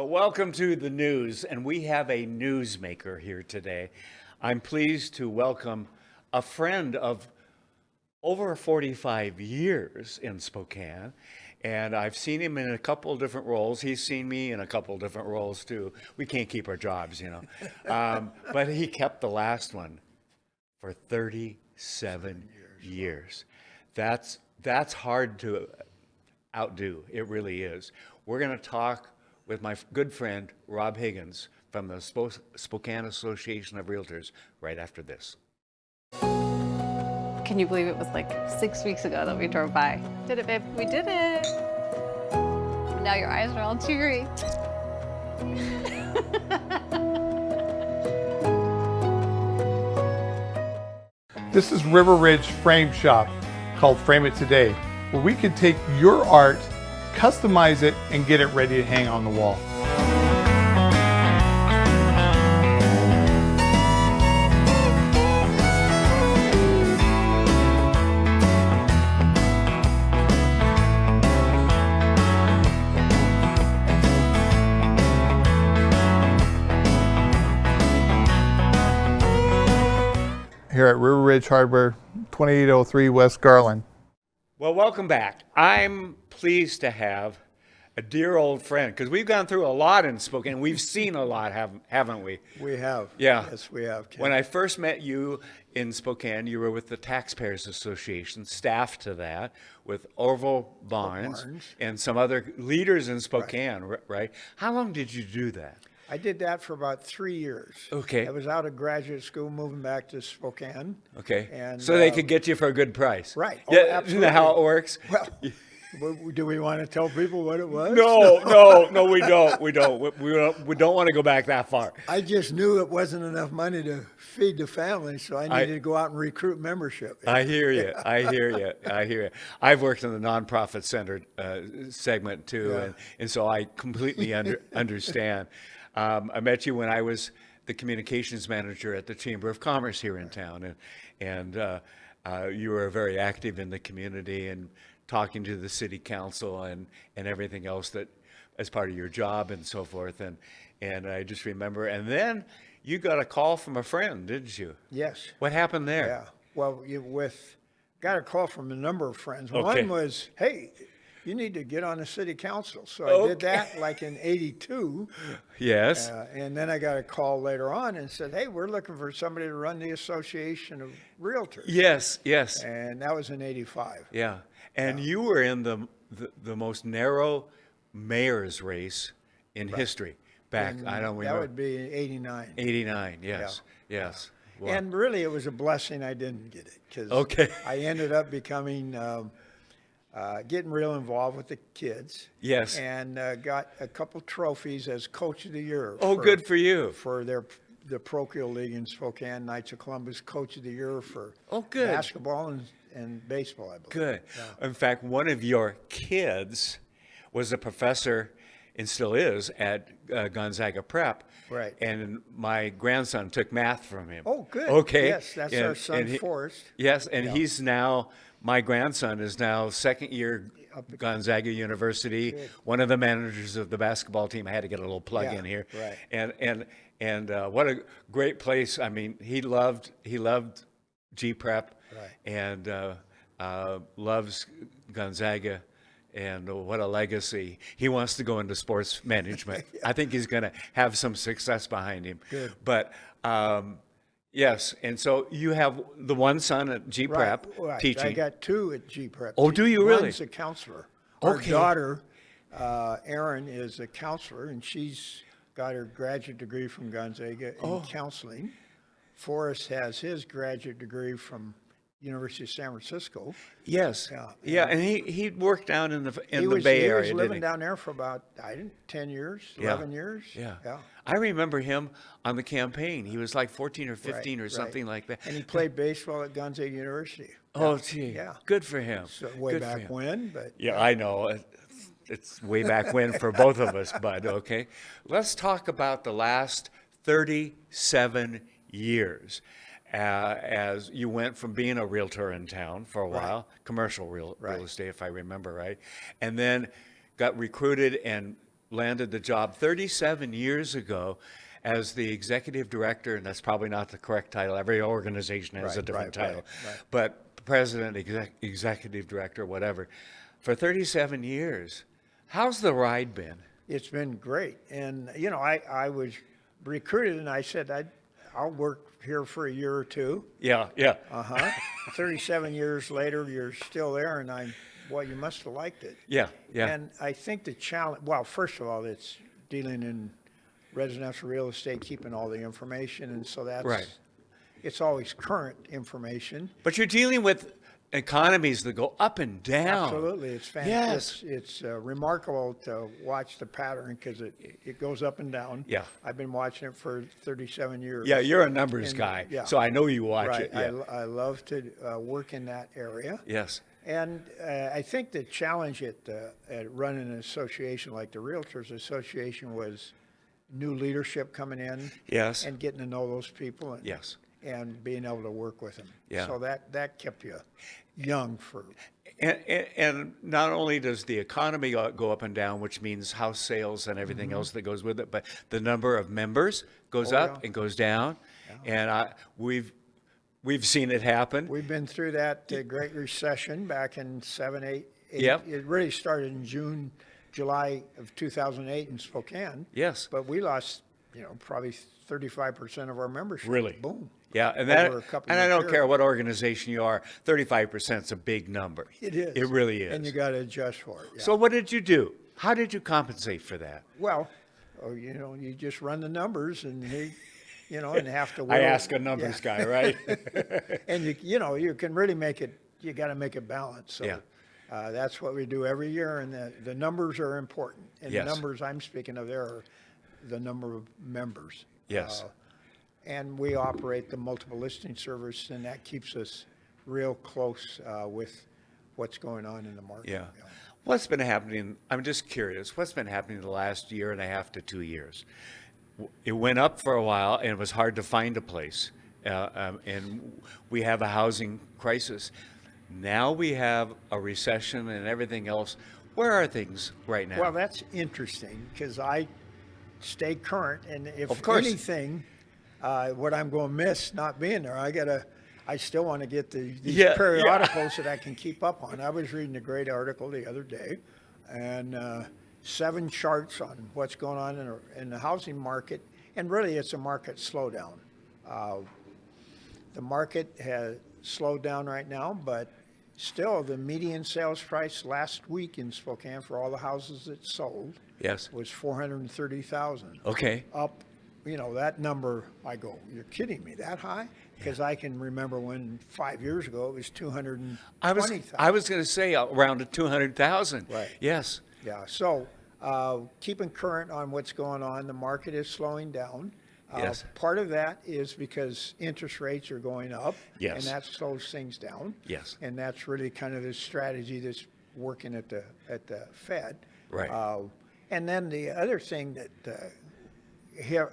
Well, welcome to the news, and we have a newsmaker here today. I'm pleased to welcome a friend of over 45 years in Spokane, and I've seen him in a couple of different roles. He's seen me in a couple of different roles too. We can't keep our jobs, but he kept the last one for 37 years. That's hard to outdo. It really is. We're going to talk with my good friend Rob Higgins from the Spokane Association of Realtors right after this. Can you believe it was like 6 weeks ago that we drove by? Did it, babe? We did it. Now your eyes are all teary. This is River Ridge Frame Shop, called Frame It Today, where we can take your art, customize it, and get it ready to hang on the wall. Here at River Ridge Hardware, 2803 West Garland. Well, welcome back. I'm pleased to have a dear old friend, because we've gone through a lot in Spokane. We've seen a lot, haven't we? We have. Yeah. Yes, we have, Ken. When I first met you in Spokane, you were with the Taxpayers Association, staff to that, with Orville Barnes and some other leaders in Spokane, right? How long did you do that? I did that for about 3 years. Okay. I was out of graduate school, moving back to Spokane. Okay. And, so they could get you for a good price. Right. Oh, Yeah, isn't absolutely. that how it works? Well, do we want to tell people what it was? No, we don't. We don't want to go back that far. I just knew it wasn't enough money to feed the family, so I needed to go out and recruit membership. I hear you. I hear you. I've worked in the nonprofit center segment too, and so I completely understand. I met you when I was the communications manager at the Chamber of Commerce here in town, and you were very active in the community and talking to the city council and everything else that as part of your job and so forth. And I just remember, and then you got a call from a friend, didn't you? Yes. What happened there? Yeah. Well, got a call from a number of friends. Okay. One was, hey, you need to get on the city council. So I did that like in 82. Yes. And then I got a call later on and said, hey, we're looking for somebody to run the Association of Realtors. Yes. And that was in 85. Yeah. And you were in the most narrow mayor's race in history back, I don't remember. That would be 89. 89, yes. Wow. And really, it was a blessing I didn't get it, because I ended up becoming, getting real involved with the kids. Yes. And got a couple trophies as Coach of the Year. Good for you. For the Parochial League in Spokane, Knights of Columbus Coach of the Year for good. basketball and baseball, I believe. Good. Yeah. In fact, one of your kids was a professor, and still is, at Gonzaga Prep. Right. And my grandson took math from him. Oh, good. Okay. Yes, that's our son, Forrest. Yes, and he's now, my grandson is now second year Gonzaga University, one of the managers of the basketball team. I had to get a little plug in here. Right. And what a great place. I mean, he loved G Prep. Right. And loves Gonzaga, and what a legacy. He wants to go into sports management. I think he's going to have some success behind him. Good. But yes, and so you have the one son at G Prep teaching. I got two at G Prep. Oh, do you really? One's a counselor. Our daughter, Erin, is a counselor, and she's got her graduate degree from Gonzaga in counseling. Forrest has his graduate degree from University of San Francisco. Yes. Yeah. And he worked down in the Bay Area. He was living didn't he? down there for about 10 years, 11 years. Yeah. I remember him on the campaign. He was like 14 or 15 or Right. something like that. And he played baseball at Gonzaga University. Oh, gee. Yeah. Good for him. So way Good for back him. when, but Yeah, I know. It's way back when for both of us, bud, okay? Let's talk about the last 37 years. As you went from being a realtor in town for a while, commercial real estate, if I remember right, and then got recruited and landed the job 37 years ago as the executive director, and that's probably not the correct title. Every organization has a Right, different right, title. right. But president, executive director, whatever, for 37 years. How's the ride been? It's been great. And, you know, I was recruited and I said, I'll work here for a year or two. Yeah, yeah. 37 years later, you're still there, and well, you must have liked it. Yeah, yeah. And I think the challenge, well, first of all, it's dealing in residential real estate, keeping all the information, and so that's, Right. it's always current information. But you're dealing with economies that go up and down. Absolutely, it's Yes. fantastic. It's remarkable to watch the pattern because it goes up and down. Yeah. I've been watching it for 37 years. Yeah, you're a numbers And, guy, yeah. so I know you watch Right. it. Yeah. I love to work in that area. Yes. And I think the challenge at running an association like the Realtors Association was new leadership coming in. Yes. And getting to know those people. And, Yes. And being able to work with them. Yeah. So that kept you young for. And not only does the economy go up and down, which means house sales and everything else that goes with it, but the number of members goes Oh, up yeah. and goes down. And we've seen it happen. We've been through that Great Recession back in 7, 8. Yep. It really started in July of 2008 in Spokane. Yes. But we lost, probably 35% of our membership. Really? Boom. Yeah, and Over a couple and I year don't period. care what organization you are, 35% is a big number. It is. It really is. And you got to adjust for it. Yeah. So what did you do? How did you compensate for that? Well, you just run the numbers and and have to. I ask a numbers guy, right? And you can really make it. You got to make it balanced. So Yeah. that's what we do every year, and the numbers are important. And Yes. the numbers I'm speaking of there are the number of members. Yes. And we operate the multiple listing service, and that keeps us real close with what's going on in the market. Yeah. What's been happening? I'm just curious. What's been happening the last year and a half to 2 years? It went up for a while, and it was hard to find a place. And we have a housing crisis. Now we have a recession and everything else. Where are things right now? Well, that's interesting because I stay current, and if Of course. anything, what I'm going to miss not being there, I still want to get these Yeah, periodicals that I can keep up on. I was reading a great article the other day, and 7 charts on what's going on in the housing market, and really it's a market slowdown. The market has slowed down right now, but still the median sales price last week in Spokane for all the houses that sold Yes. was $430,000. Okay. Up, that number, I go, you're kidding me, that high? Because I can remember when 5 years ago it was 220,000. I was going to say around 200,000. Right. Yes. Yeah, so keeping current on what's going on, the market is slowing down. Yes. Part of that is because interest rates are going up. Yes. And that slows things down. Yes. And that's really kind of the strategy that's working at the Fed. Right. And then the other thing that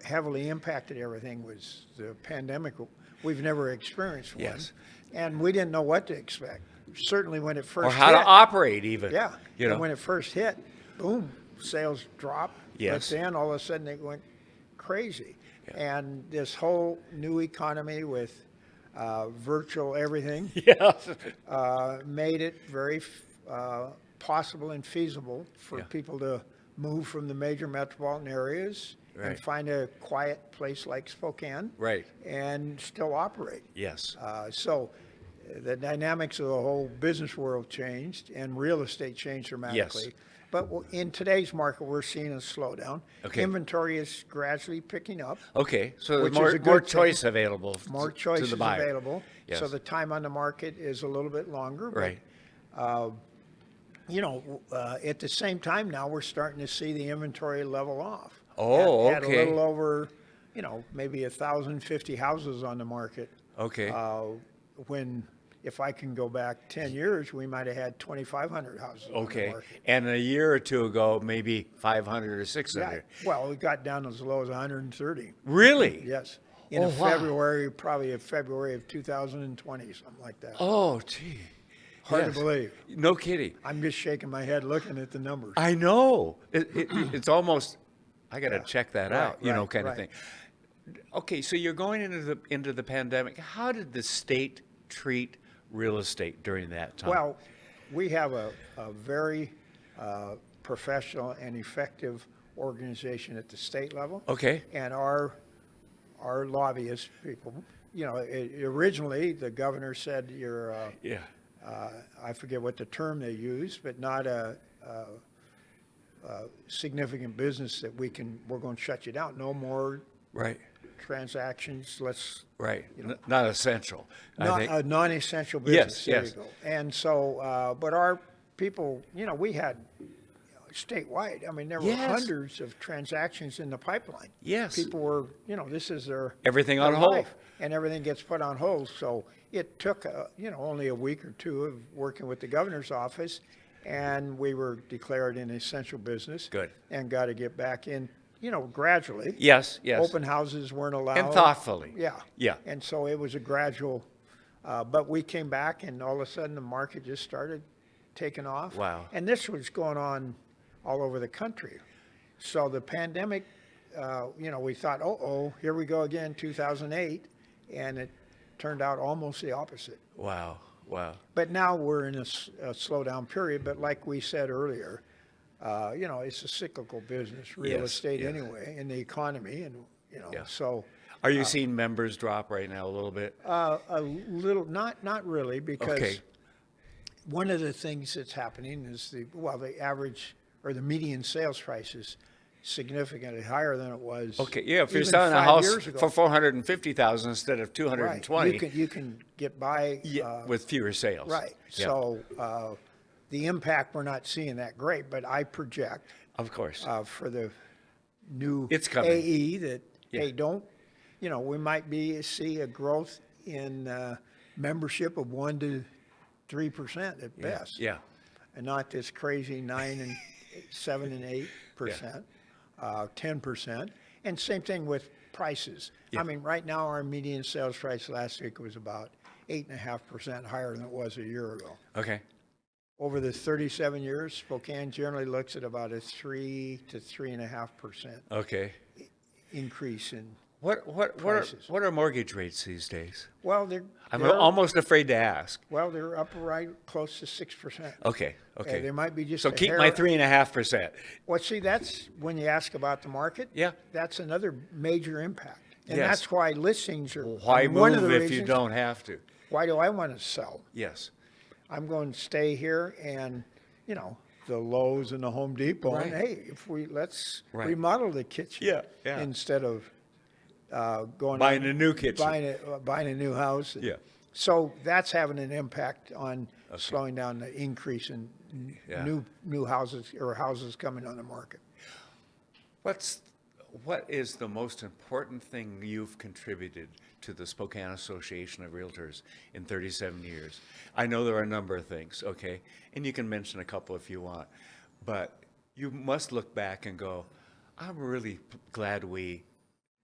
heavily impacted everything was the pandemic. We've never experienced one. Yes. And we didn't know what to expect. Certainly when it first Or how to hit. operate even. Yeah. You know. And when it first hit, boom, sales dropped. Yes. But then all of a sudden it went crazy. Yeah. And this whole new economy with virtual everything Yeah. made it very possible and feasible for Yeah. people to move from the major metropolitan areas Right. and find a quiet place like Spokane. Right. And still operate. Yes. So the dynamics of the whole business world changed and real estate changed dramatically. Yes. But in today's market, we're seeing a slowdown. Okay. Inventory is gradually picking up. Okay. So there's Which is more a good more thing. choice available More to choices the buyer. available. Yes. So the time on the market is a little bit longer. But, Right. at the same time now, we're starting to see the inventory level off. Oh, At okay. a little over, maybe 1,050 houses on the market. Okay. When, if I can go back 10 years, we might have had 2,500 houses on the Okay. market. And a year or two ago, maybe 500 or 600. Yeah. Well, it got down as low as 130. Really? Yes. In Oh, wow. February of 2020, something like that. Oh, gee. Hard Yes. to believe. No kidding. I'm just shaking my head looking at the numbers. I know. It's almost, I got to check that Right, out, right, kind of right. thing. Okay, so you're going into the pandemic. How did the state treat real estate during that time? Well, we have a very professional and effective organization at the state level. Okay. And our lobbyist people, originally the governor said you're, Yeah. I forget what the term they used, but not a significant business that we're going to shut you down. No more Right. transactions. Let's Right. Not essential. I think. a non-essential Yes, business. There yes. you go. And so, but our people, we had statewide. I mean, there were Yes. hundreds of transactions in the pipeline. Yes. People were, this is their Everything on their hold. life, and everything gets put on hold. So it took, only a week or two of working with the governor's office, and we were declared an essential business. Good. And got to get back in, gradually. Yes, yes. Open houses weren't allowed. And thoughtfully. Yeah. Yeah. And so it was a gradual, but we came back and all of a sudden the market just started taking off. Wow. And this was going on all over the country. So the pandemic, we thought, here we go again, 2008. And it turned out almost the opposite. Wow. Wow. But now we're in a slowdown period. But like we said earlier, it's a cyclical business, real Yes, estate yes. anyway, in the economy. And, Yeah. so Are you seeing members drop right now a little bit? a little, not really, because Okay. one of the things that's happening is the average or the median sales price is significantly higher than it was. Okay, yeah, if you're even selling a 5 house years ago. for 450,000 instead of Right. 220, You can get by. with fewer sales. Right. Yeah, So the impact, we're not seeing that great, but I project of course. for the new It's coming. AE that, Yeah. hey, we might see a growth in membership of 1 to 3% at best. Yeah. And not this crazy 9 and 7 and 8%, 10%. And same thing with prices. Yeah. I mean, right now our median sales price last week was about 8.5% higher than it was a year ago. Okay. Over the 37 years, Spokane generally looks at about a 3 to 3.5% Okay. increase in. What Prices. are mortgage rates these days? Well, I'm they're almost afraid to ask. well, they're up right close to 6%. Okay. Okay. They might be just So a keep hair- my 3.5%. Well, see, that's when you ask about the market. Yeah. That's another major impact. And Yes. that's why listings are. Why one of move the if you reasons- don't have to? Why do I want to sell? Yes. I'm going to stay here and, the Lowe's and the Home Depot. And Right. hey, if let's Right. remodel the kitchen. Yeah, yeah. Instead of going Buying a new kitchen. buying a new house. Yeah. So that's having an impact on slowing down the increase in Yeah. new houses or houses coming on the market. What is the most important thing you've contributed to the Spokane Association of Realtors in 37 years? I know there are a number of things, okay? And you can mention a couple if you want. But you must look back and go, I'm really glad we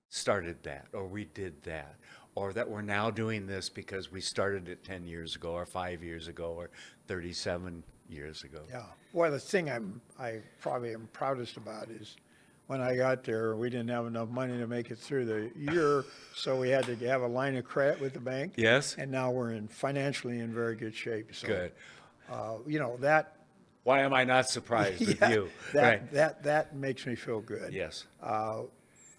started that, or we did that, or that we're now doing this because we started it 10 years ago, or 5 years ago, or 37 years ago. Yeah. Well, the thing I probably am proudest about is when I got there, we didn't have enough money to make it through the year, so we had to have a line of credit with the bank. Yes? And now we're financially in very good shape. So, Good. That. Why am I not surprised with Yeah, you? that, Right. that makes me feel good. Yes.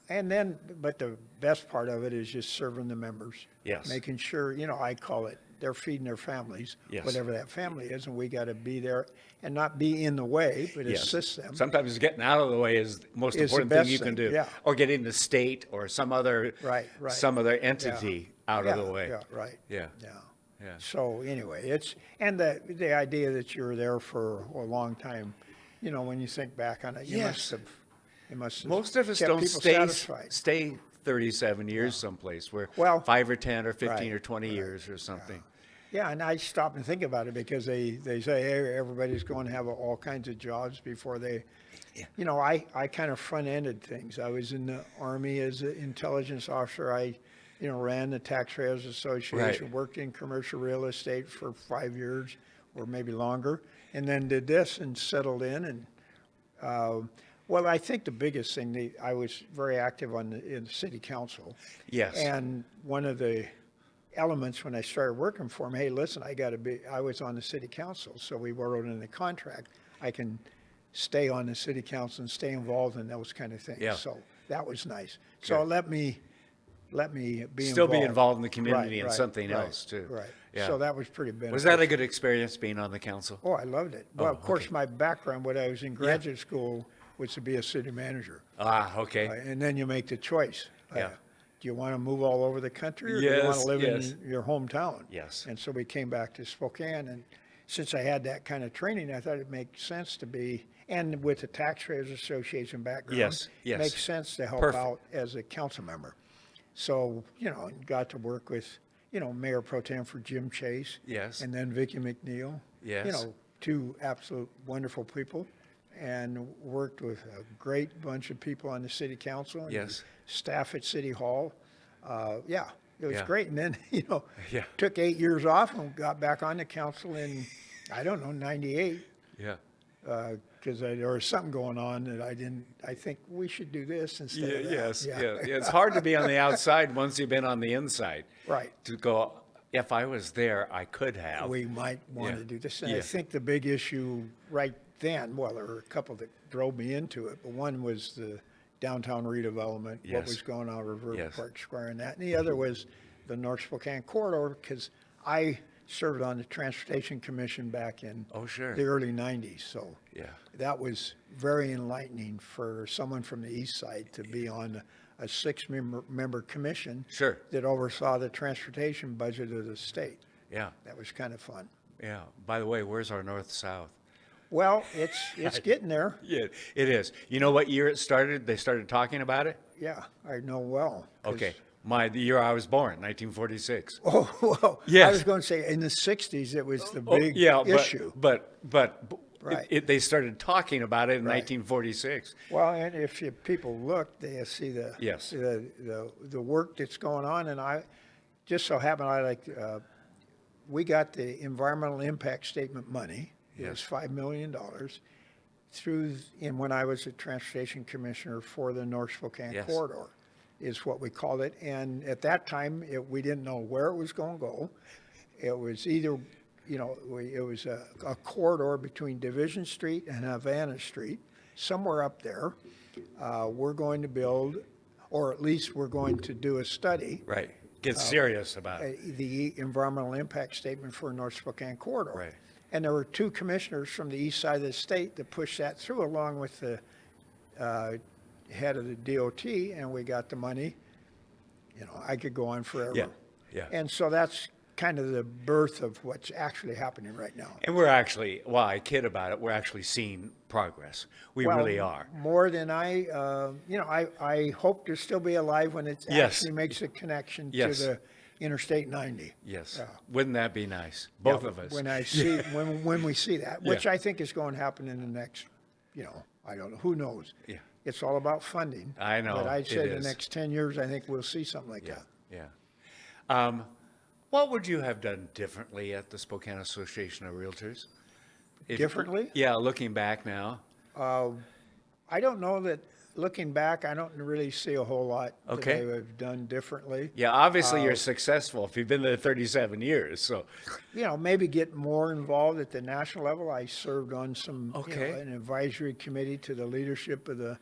And then, but the best part of it is just serving the members. Yes. Making sure, I call it, they're feeding their families, Yes. whatever that family is, and we got to be there and not be in the way, but Yes. assist them. Sometimes getting out of the way is the most Is the important thing best you can thing, do. yeah. Or getting the state or some other Right. some other entity out of the way. Yeah, right. Yeah. Yeah. Yeah. So anyway, and the idea that you were there for a long time, when you think back on it, you Yes. must have Most of us kept don't people stay satisfied. 37 years someplace. We're Well, 5 or 10 or 15 right, or 20 years or something. Yeah, and I stop and think about it because they say, hey, everybody's going to have all kinds of jobs before they, I kind of front-ended things. I was in the Army as an intelligence officer. I, ran the Taxpayers Association, Right. worked in commercial real estate for 5 years, or maybe longer, and then did this and settled in. And well, I think the biggest thing, I was very active in the city council. Yes. And one of the elements when I started working for him, hey, listen, I was on the city council, so we wrote in the contract, I can stay on the city council and stay involved in those kind of things. Yeah. So that was nice. So let me be Still involved. be involved in the community Right, and right, something right, else too. Right. Yeah. So that was pretty beneficial. Was that a good experience being on the council? Oh, I loved it. Well, Oh, of course, okay. my background when I was in graduate school was to be a city manager. Ah, okay. And then you make the choice. Yeah. Do you want to move all over the country, or do you want Yes, to live yes. in your hometown? Yes. And so we came back to Spokane, and since I had that kind of training, I thought it made sense to be, and with the Taxpayers Association background, Yes, yes. makes sense to help Perfect. out as a council member. So, got to work with, Mayor Pro Tem for Jim Chase. Yes. And then Vicki McNeil. Yes. Two absolute wonderful people, and worked with a great bunch of people on the city council. And Yes. staff at City Hall. It was Yeah. great. And then, Yeah. took 8 years off and got back on the council in, 98, Yeah. because there was something going on that I think we should do this instead of that. Yes. Yeah. It's hard to be on the outside once you've been on the inside. Right. To go, if I was there, I could have. We might want Yeah. to do this. And I Yeah. think the big issue right then, well, there were a couple that drove me into it, but one was the downtown redevelopment, what Yes. was going on River Yes. Park Square and that. And the other was the North Spokane corridor, because I served on the Transportation Commission back in Oh, sure. the early 90s. So Yeah. that was very enlightening for someone from the east side to be on a six-member commission Sure. that oversaw the transportation budget of the state. Yeah. That was kind of fun. Yeah. By the way, where's our north-south? Well, it's getting there. Yeah, it is. You know what year it started? They started talking about it? Yeah, I know well. 'Cause- Okay. The year I was born, 1946. Oh, well, I Yes. was going to say in the 60s, it was the Oh, big yeah, issue. But Right. they started talking about it in Right. 1946. Well, and if people look, they see the Yes. the work that's going on. And I just so happened, we got the environmental impact statement money. It was Yes. $5 million when I was a transportation commissioner for the North Spokane Yes. corridor, is what we called it. And at that time, we didn't know where it was going to go. It was either, it was a corridor between Division Street and Havana Street, somewhere up there. We're going to build, or at least we're going to do a study, Right. Get serious about it. the environmental impact statement for North Spokane corridor. Right. And there were two commissioners from the east side of the state that pushed that through, along with the head of the DOT, and we got the money. I could go on forever. Yeah. Yeah. And so that's kind of the birth of what's actually happening right now. And we're actually, while I kid about it, we're actually seeing progress. We Well, really are. More than I hope to still be alive when it Yes. actually makes a connection Yes. to the Interstate 90. Yes. Yeah. Wouldn't that be nice? Both Yeah, of us. When I see, when we see that, which Yeah. I think is going to happen in the next, I don't know, who knows? Yeah. It's all about funding. I know, But I'd it say the is. next 10 years, I think we'll see something like Yeah. that. Yeah. What would you have done differently at the Spokane Association of Realtors? Differently? Yeah, looking back now. I don't know that, looking back, I don't really see a whole lot Okay. that I would have done differently. Yeah, obviously you're successful if you've been there 37 years. So, Maybe get more involved at the national level. I served on some, Okay. an advisory committee to the leadership of the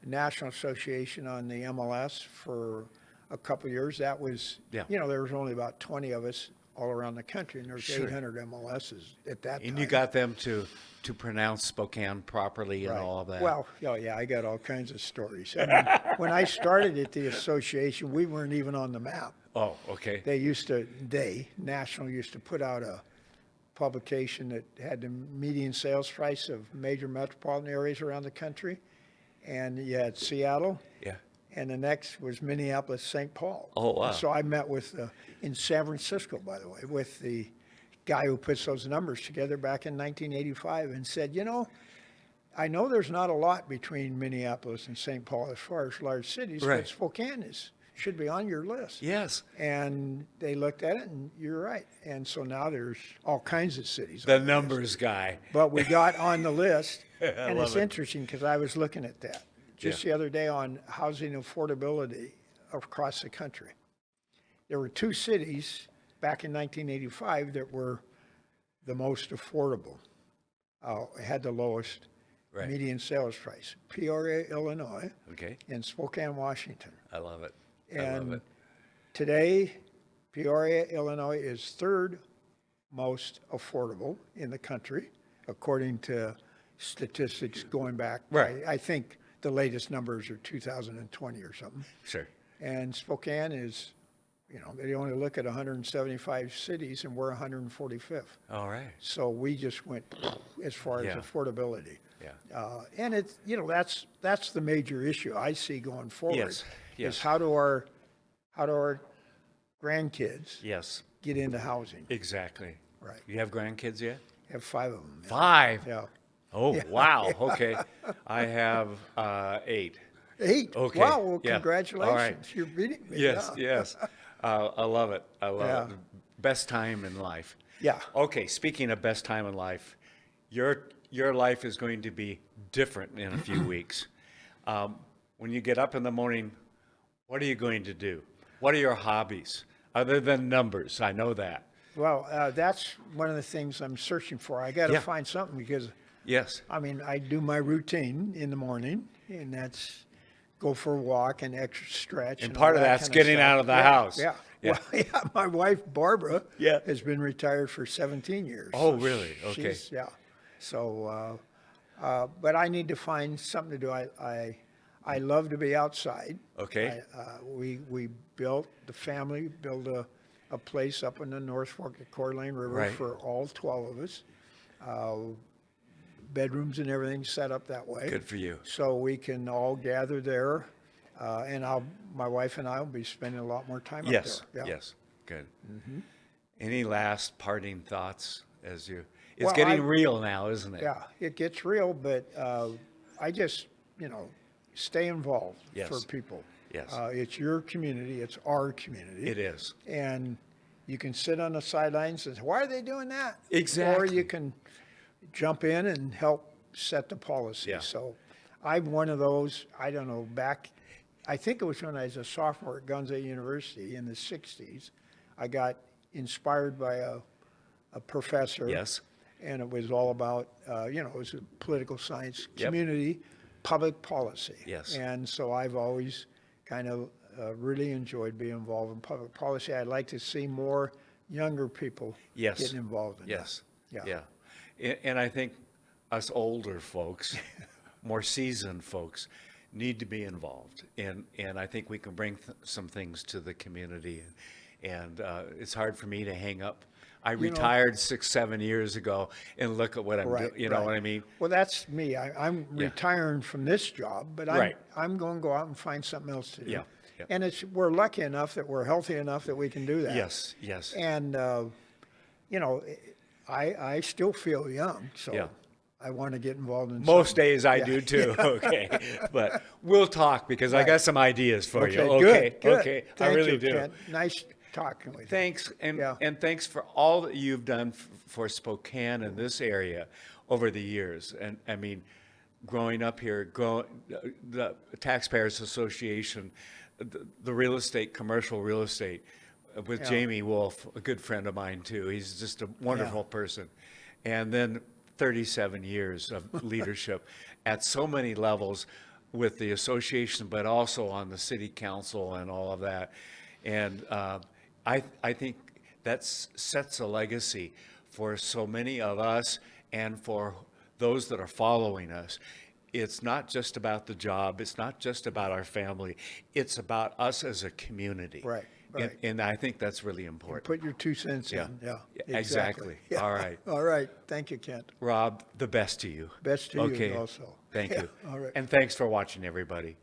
National Association on the MLS for a couple of years. That was, Yeah. there was only about 20 of us all around the country, and there's Sure. 800 MLSs at that time. and you got them to pronounce Spokane properly and Right. all of that. Well, yeah, I got all kinds of stories. I mean, when I started at the association, we weren't even on the map. Oh, okay. National used to put out a publication that had the median sales price of major metropolitan areas around the country. And you had Seattle, Yeah. and the next was Minneapolis, St. Paul. Oh, wow. So I met with, in San Francisco, by the way, with the guy who puts those numbers together back in 1985 and said, I know there's not a lot between Minneapolis and St. Paul as far as large cities, Right. but Spokane is should be on your list. Yes. And they looked at it, and you're right. And so now there's all kinds of cities. The numbers guy. But we got on the list, and love it's it. interesting because I was looking at that just the other day on housing affordability across the country. There were 2 cities back in 1985 that were the most affordable, had the lowest Right. median sales price. Peoria, Illinois, Okay. and Spokane, Washington. I love it. I love And it. today, Peoria, Illinois is 3rd most affordable in the country, according to statistics going back. Right. I think the latest numbers are 2020 or something. Sure. And Spokane is, they only look at 175 cities, and we're 145th. All right. So we just went as far as Yeah. affordability. Yeah. And it's, that's the major issue I see going forward. Yes, yes. Is how do our grandkids Yes. get into housing? Exactly. Right. You have grandkids yet? I have 5 of them. 5. Yeah. Oh, wow. Okay. I have 8. 8. Okay. Wow. Well, Yeah. congratulations. All right. You're beating me. Yes, Yeah. yes. I love it. I love Yeah. it. Best time in life. Yeah. Okay, speaking of best time in life, your life is going to be different in a few weeks. When you get up in the morning, what are you going to do? What are your hobbies other than numbers? I know that. Well, that's one of the things I'm searching for. I got to Yeah. find something because, Yes. I mean, I do my routine in the morning, and that's go for a walk and extra stretch. And all part of that that's kind getting stuff. out of the Yeah, house. Yeah. Yeah. Well, yeah. My wife, Barbara, Yeah. has been retired for 17 years. Oh, So really? Okay. Yeah. So, but I need to find something to do. I love to be outside. Okay. We built, the family built a place up in the North Fork of the Coeur d'Alene River Right. for all 12 of us. Bedrooms and everything set up that way. Good for you. So we can all gather there, and my wife and I will be spending a lot more time Yes. up there. Yeah. Yes. Good. Any last parting thoughts as you? It's Well, getting real now, isn't it? Yeah, it gets real, but I just, stay involved Yes. for people. Yes. It's your community, it's our community. It is. And you can sit on the sidelines and say, why are they doing that? Or Exactly. you can jump in and help set the policy. Yeah. So I'm one of those, I don't know, I think it was when I was a sophomore at Gonzaga University in the 60s, I got inspired by a professor. Yes. And it was all about, it was a political science, Yep. community, public policy. Yes. And so I've always kind of really enjoyed being involved in public policy. I'd like to see more younger people Yes. getting involved in Yes. that. Yeah. And I think us older folks, more seasoned folks, need to be involved. And I think we can bring some things to the community. And it's hard for me to hang up. I retired 6-7 years ago, and look at what I'm doing. You know what I mean? Well, that's me. I'm retiring from this job, but Right. I'm going to go out and find something else to do. Yeah, yeah. And we're lucky enough that we're healthy enough that we can do that. Yes, yes. And, I still feel young, so Yeah. I want to get involved in Most something. days I Yeah. do too. Okay, but we'll talk because I got some ideas for you. Okay, Okay, good. okay. I Thank really you, do. Kent. Nice talking with you. Thanks, Yeah. and thanks for all that you've done for Spokane and this area over the years. And I mean, growing up here, the Taxpayers Association, the real estate, commercial real estate, with Yeah. Jamie Wolf, a good friend of mine too. He's just a wonderful person. And then 37 years of leadership at so many levels with the association, but also on the city council and all of that. And I think that sets a legacy for so many of us and for those that are following us. It's not just about the job. It's not just about our family. It's about us as a community. Right, right. And I think that's really important. Put your 2 cents Yeah. in. Yeah, Exactly. Yeah. All right. All right. Thank you, Kent. Rob, the best to you. Best to Okay. you also. Thank Yeah. you. All right. And thanks for watching, everybody.